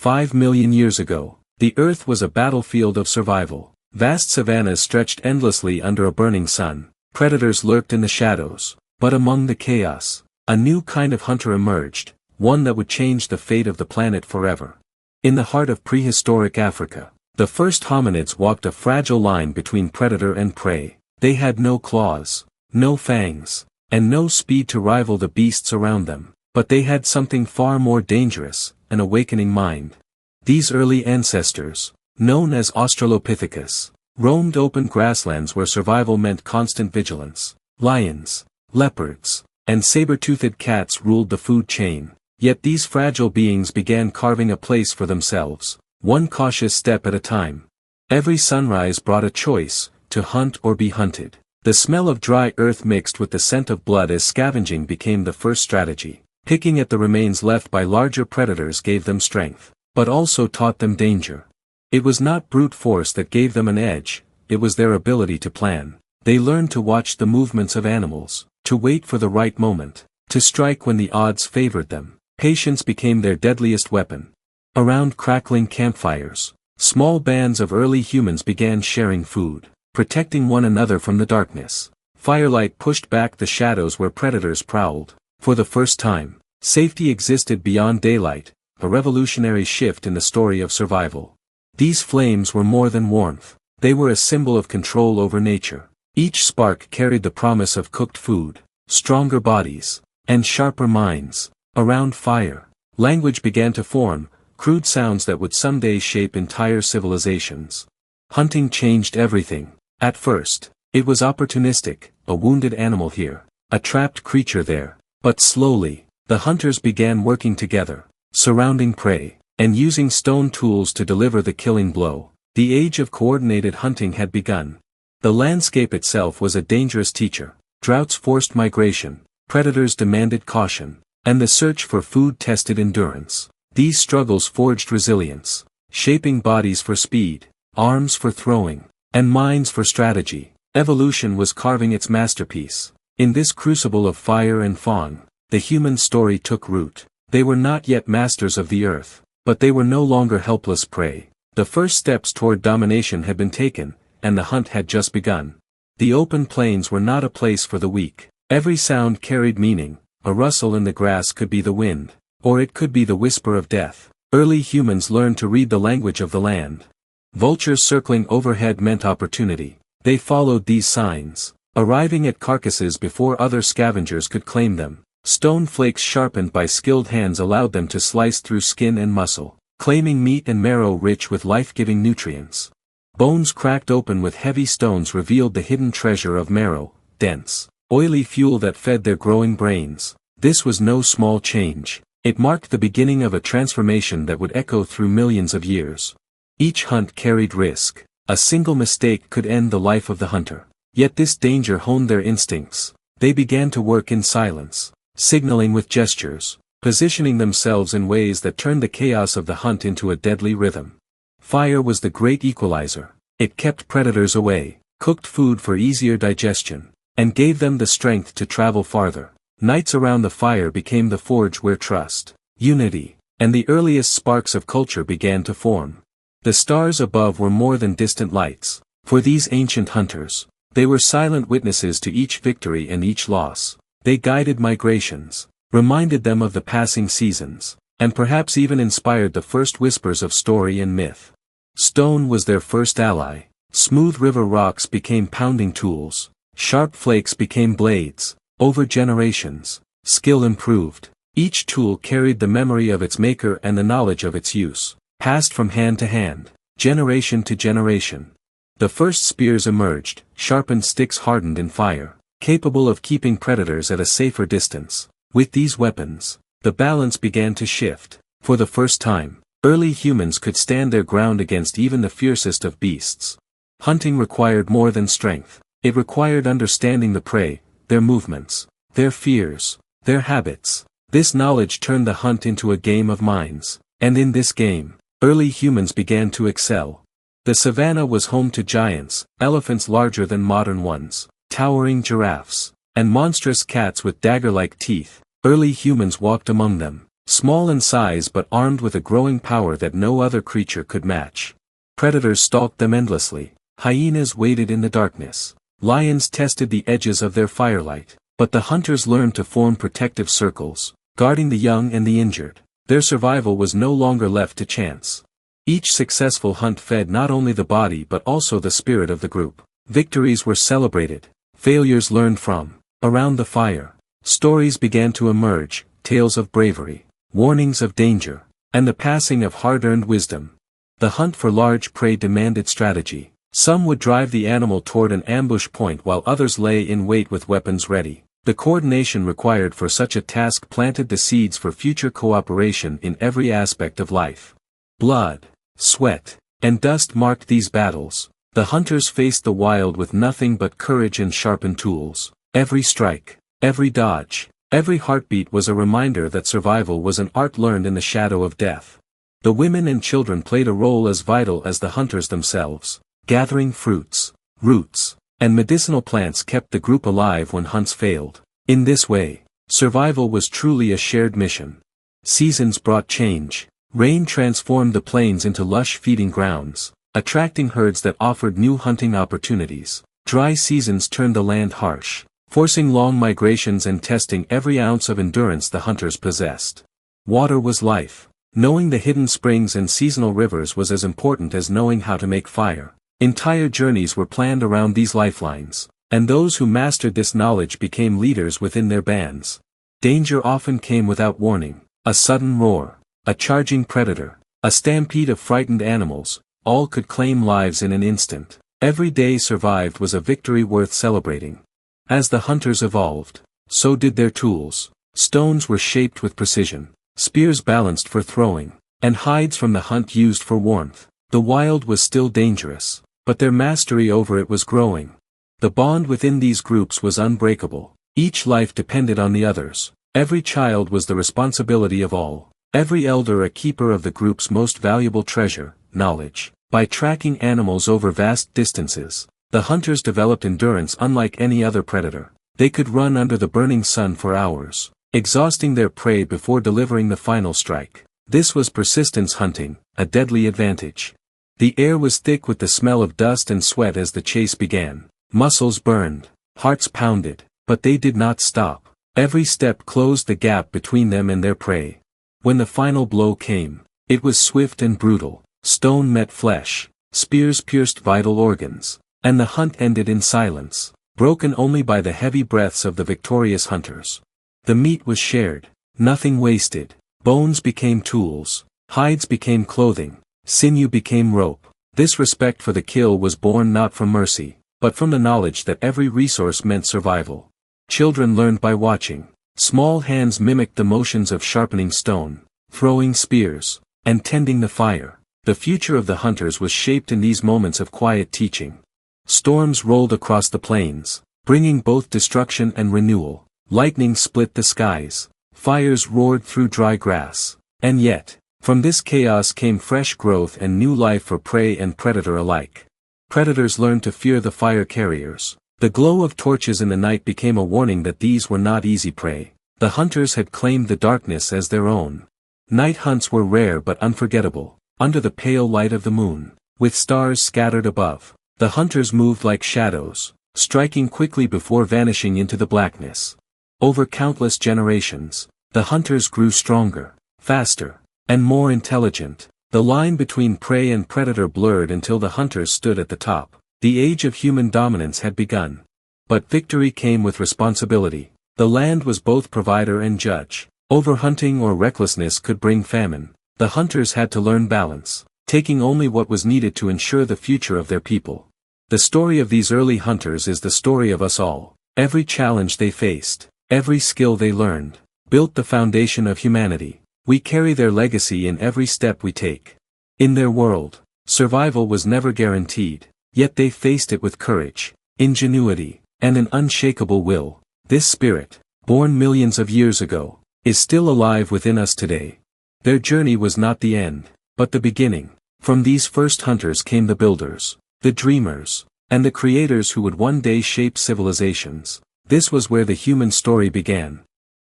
5 million years ago, the Earth was a battlefield of survival. Vast savannas stretched endlessly under a burning sun. Predators lurked in the shadows. But among the chaos, a new kind of hunter emerged, one that would change the fate of the planet forever. In the heart of prehistoric Africa, the first hominids walked a fragile line between predator and prey. They had no claws, no fangs, and no speed to rival the beasts around them, but they had something far more dangerous, an awakening mind. These early ancestors, known as Australopithecus, roamed open grasslands where survival meant constant vigilance. Lions, leopards, and saber-toothed cats ruled the food chain, yet these fragile beings began carving a place for themselves, one cautious step at a time. Every sunrise brought a choice, to hunt or be hunted. The smell of dry earth mixed with the scent of blood as scavenging became the first strategy. Picking at the remains left by larger predators gave them strength, but also taught them danger. It was not brute force that gave them an edge, it was their ability to plan. They learned to watch the movements of animals, to wait for the right moment, to strike when the odds favored them. Patience became their deadliest weapon. Around crackling campfires, small bands of early humans began sharing food, protecting one another from the darkness. Firelight pushed back the shadows where predators prowled. For the first time, safety existed beyond daylight, a revolutionary shift in the story of survival. These flames were more than warmth, they were a symbol of control over nature. Each spark carried the promise of cooked food, stronger bodies, and sharper minds. Around fire, language began to form, crude sounds that would someday shape entire civilizations. Hunting changed everything. At first, it was opportunistic, a wounded animal here, a trapped creature there. But slowly, the hunters began working together, surrounding prey, and using stone tools to deliver the killing blow. The age of coordinated hunting had begun. The landscape itself was a dangerous teacher. Droughts forced migration, predators demanded caution, and the search for food tested endurance. These struggles forged resilience, shaping bodies for speed, arms for throwing, and minds for strategy. Evolution was carving its masterpiece. In this crucible of fire and fawn, the human story took root. They were not yet masters of the earth, but they were no longer helpless prey. The first steps toward domination had been taken, and the hunt had just begun. The open plains were not a place for the weak. Every sound carried meaning. A rustle in the grass could be the wind, or it could be the whisper of death. Early humans learned to read the language of the land. Vultures circling overhead meant opportunity. They followed these signs, arriving at carcasses before other scavengers could claim them. Stone flakes sharpened by skilled hands allowed them to slice through skin and muscle, claiming meat and marrow rich with life-giving nutrients. Bones cracked open with heavy stones revealed the hidden treasure of marrow, dense, oily fuel that fed their growing brains. This was no small change. It marked the beginning of a transformation that would echo through millions of years. Each hunt carried risk. A single mistake could end the life of the hunter. Yet this danger honed their instincts. They began to work in silence, signaling with gestures, positioning themselves in ways that turned the chaos of the hunt into a deadly rhythm. Fire was the great equalizer. It kept predators away, cooked food for easier digestion, and gave them the strength to travel farther. Nights around the fire became the forge where trust, unity, and the earliest sparks of culture began to form. The stars above were more than distant lights. For these ancient hunters, they were silent witnesses to each victory and each loss. They guided migrations, reminded them of the passing seasons, and perhaps even inspired the first whispers of story and myth. Stone was their first ally. Smooth river rocks became pounding tools. Sharp flakes became blades. Over generations, skill improved. Each tool carried the memory of its maker and the knowledge of its use, passed from hand to hand, generation to generation. The first spears emerged, sharpened sticks hardened in fire, capable of keeping predators at a safer distance. With these weapons, the balance began to shift. For the first time, early humans could stand their ground against even the fiercest of beasts. Hunting required more than strength. It required understanding the prey, their movements, their fears, their habits. This knowledge turned the hunt into a game of minds, and in this game, early humans began to excel. The savannah was home to giants, elephants larger than modern ones, towering giraffes, and monstrous cats with dagger-like teeth. Early humans walked among them, Small in size but armed with a growing power that no other creature could match. Predators stalked them endlessly. Hyenas waited in the darkness. Lions tested the edges of their firelight. But the hunters learned to form protective circles, guarding the young and the injured. Their survival was no longer left to chance. Each successful hunt fed not only the body but also the spirit of the group. Victories were celebrated. Failures learned from. Around the fire, stories began to emerge, tales of bravery, warnings of danger, and the passing of hard-earned wisdom. The hunt for large prey demanded strategy. Some would drive the animal toward an ambush point while others lay in wait with weapons ready. The coordination required for such a task planted the seeds for future cooperation in every aspect of life. Blood, sweat, and dust marked these battles. The hunters faced the wild with nothing but courage and sharpened tools. Every strike, every dodge, every heartbeat was a reminder that survival was an art learned in the shadow of death. The women and children played a role as vital as the hunters themselves. Gathering fruits, roots, and medicinal plants kept the group alive when hunts failed. In this way, survival was truly a shared mission. Seasons brought change. Rain transformed the plains into lush feeding grounds, attracting herds that offered new hunting opportunities. Dry seasons turned the land harsh, forcing long migrations and testing every ounce of endurance the hunters possessed. Water was life. Knowing the hidden springs and seasonal rivers was as important as knowing how to make fire. Entire journeys were planned around these lifelines, and those who mastered this knowledge became leaders within their bands. Danger often came without warning. A sudden roar, a charging predator, a stampede of frightened animals, all could claim lives in an instant. Every day survived was a victory worth celebrating. As the hunters evolved, so did their tools. Stones were shaped with precision, spears balanced for throwing, and hides from the hunt used for warmth. The wild was still dangerous, but their mastery over it was growing. The bond within these groups was unbreakable. Each life depended on the others. Every child was the responsibility of all. Every elder a keeper of the group's most valuable treasure, knowledge. By tracking animals over vast distances, the hunters developed endurance unlike any other predator. They could run under the burning sun for hours, exhausting their prey before delivering the final strike. This was persistence hunting, a deadly advantage. The air was thick with the smell of dust and sweat as the chase began. Muscles burned, hearts pounded, but they did not stop. Every step closed the gap between them and their prey. When the final blow came, it was swift and brutal. Stone met flesh, spears pierced vital organs, and the hunt ended in silence, broken only by the heavy breaths of the victorious hunters. The meat was shared, nothing wasted. Bones became tools, hides became clothing, sinew became rope. This respect for the kill was born not from mercy, but from the knowledge that every resource meant survival. Children learned by watching. Small hands mimicked the motions of sharpening stone, throwing spears, and tending the fire. The future of the hunters was shaped in these moments of quiet teaching. Storms rolled across the plains, bringing both destruction and renewal. Lightning split the skies. Fires roared through dry grass. And yet, from this chaos came fresh growth and new life for prey and predator alike. Predators learned to fear the fire carriers. The glow of torches in the night became a warning that these were not easy prey. The hunters had claimed the darkness as their own. Night hunts were rare but unforgettable. Under the pale light of the moon, with stars scattered above, the hunters moved like shadows, striking quickly before vanishing into the blackness. Over countless generations, the hunters grew stronger, faster, and more intelligent. The line between prey and predator blurred until the hunters stood at the top. The age of human dominance had begun. But victory came with responsibility. The land was both provider and judge. Overhunting or recklessness could bring famine. The hunters had to learn balance, taking only what was needed to ensure the future of their people. The story of these early hunters is the story of us all. Every challenge they faced, every skill they learned, built the foundation of humanity. We carry their legacy in every step we take. In their world, survival was never guaranteed, yet they faced it with courage, ingenuity, and an unshakable will. This spirit, born millions of years ago, is still alive within us today. Their journey was not the end, but the beginning. From these first hunters came the builders, the dreamers, and the creators who would one day shape civilizations. This was where the human story began.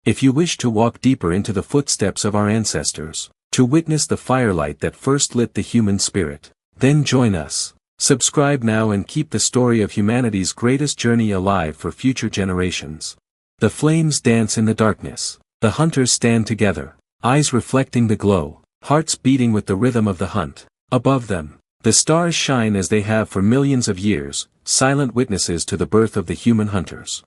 If you wish to walk deeper into the footsteps of our ancestors, to witness the firelight that first lit the human spirit, then join us. Subscribe now and keep the story of humanity's greatest journey alive for future generations. The flames dance in the darkness. The hunters stand together, eyes reflecting the glow, hearts beating with the rhythm of the hunt. Above them, the stars shine as they have for millions of years, silent witnesses to the birth of the human hunters.